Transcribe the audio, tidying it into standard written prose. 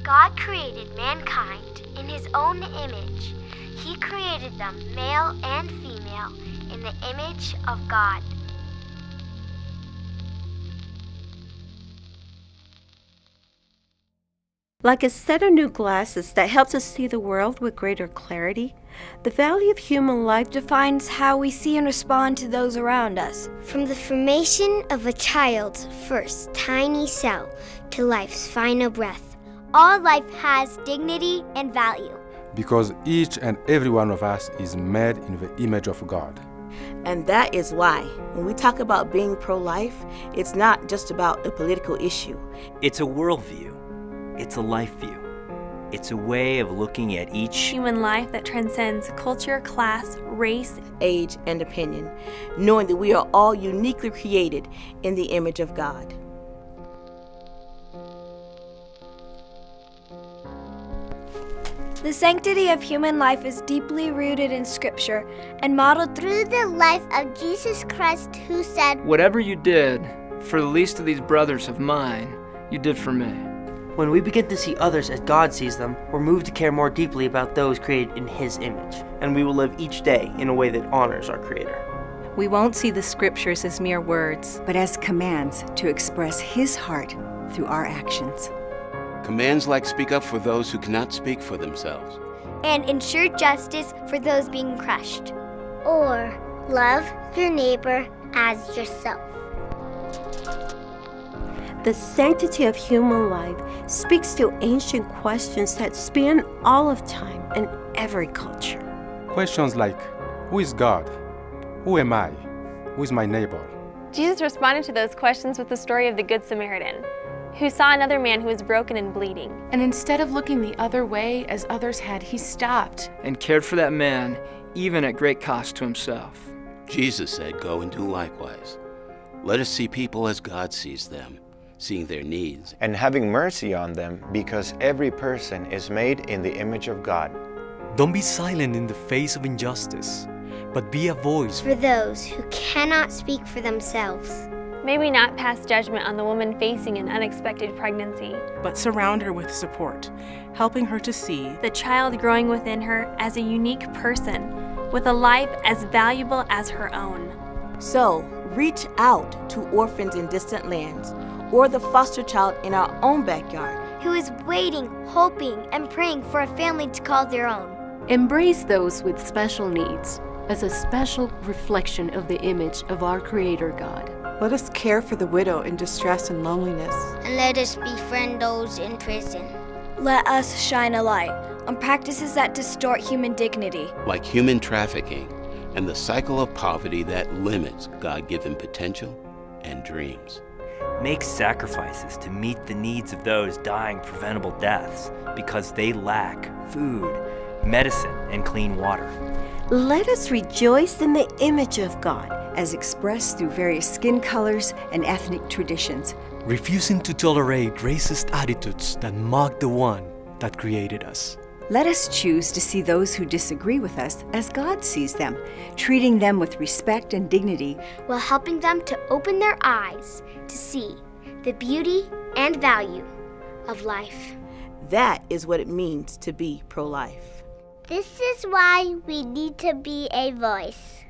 God created mankind in his own image. He created them male and female in the image of God. Like a set of new glasses that helps us see the world with greater clarity, the value of human life defines how we see and respond to those around us. From the formation of a child's first tiny cell to life's final breath, all life has dignity and value. Because each and every one of us is made in the image of God. And that is why, when we talk about being pro-life, it's not just about a political issue. It's a worldview. It's a life view. It's a way of looking at each human life that transcends culture, class, race, age, and opinion, knowing that we are all uniquely created in the image of God. The sanctity of human life is deeply rooted in Scripture and modeled through the life of Jesus Christ, who said, "Whatever you did for the least of these brothers of mine, you did for me." When we begin to see others as God sees them, we're moved to care more deeply about those created in His image, and we will live each day in a way that honors our Creator. We won't see the Scriptures as mere words, but as commands to express His heart through our actions. Commands like speak up for those who cannot speak for themselves, and ensure justice for those being crushed, or love your neighbor as yourself. The sanctity of human life speaks to ancient questions that span all of time and every culture. Questions like, who is God? Who am I? Who is my neighbor? Jesus responded to those questions with the story of the Good Samaritan, who saw another man who was broken and bleeding. And instead of looking the other way as others had, he stopped and cared for that man, even at great cost to himself. Jesus said, "Go and do likewise." Let us see people as God sees them, seeing their needs and having mercy on them, because every person is made in the image of God. Don't be silent in the face of injustice, but be a voice for those who cannot speak for themselves. May we not pass judgment on the woman facing an unexpected pregnancy, but surround her with support, helping her to see the child growing within her as a unique person with a life as valuable as her own. So, reach out to orphans in distant lands, or the foster child in our own backyard, who is waiting, hoping, and praying for a family to call their own. Embrace those with special needs as a special reflection of the image of our Creator God. Let us care for the widow in distress and loneliness. And let us befriend those in prison. Let us shine a light on practices that distort human dignity, like human trafficking and the cycle of poverty that limits God-given potential and dreams. Make sacrifices to meet the needs of those dying preventable deaths because they lack food, medicine, and clean water. Let us rejoice in the image of God, as expressed through various skin colors and ethnic traditions, refusing to tolerate racist attitudes that mock the one that created us. Let us choose to see those who disagree with us as God sees them, treating them with respect and dignity, while helping them to open their eyes to see the beauty and value of life. That is what it means to be pro-life. This is why we need to be a voice.